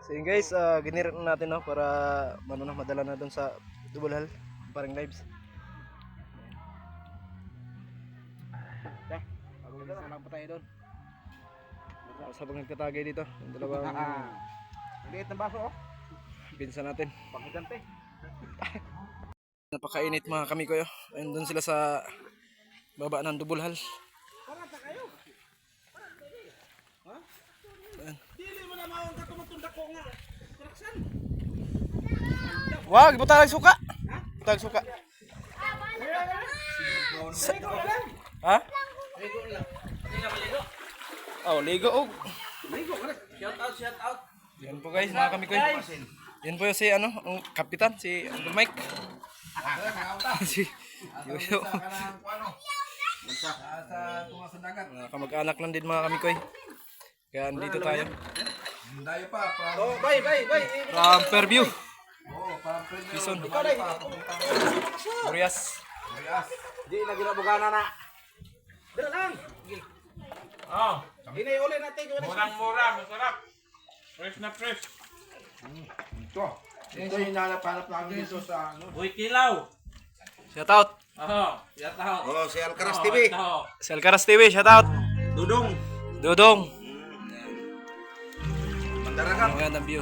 So yun guys, ginirit na natin no para madala na doon sa Dubulhal, parang lives. Isa lang pa tayo doon. Sabang nagtatagay dito, yung dalawang liit na baso oh. pinsan natin. Pangigante. Napakainit mga kami ko yo. Ayun doon sila sa baba ng Dubulhal. Parata kayo. Ha? Dili mo na maong katumutunda ko nga. Traksan. Wag, butang suka. Butang suka. Ha? Ligo lang. Hindi na maligo. Oh, ligo og. Ligo ka. Shout out. Yan po guys, mga kami ko. Yan po si ano, ang kapitan, si Uncle Mike. Si Yoyo. Sa tunga sa dagat. Kamag-anak lang din mga kami ko. Kaya andito tayo. Dayo pa. Oh, bye. From Fairview. Oh, para friend. Quezon. Ikaw dai. Murias. Di na ginabugana na. Dala lang. Oh, Inay uli natin. murang-mura, masarap. Fresh na fresh. Ito yung hinalap-halap namin dito sa ano. Uy, kilaw. Shout out. Oh, yataw. Oh, si Alcaraz TV. Si Alcaraz TV, shout out. Dudong. Dudong. Mandaragat. Ang gandang view.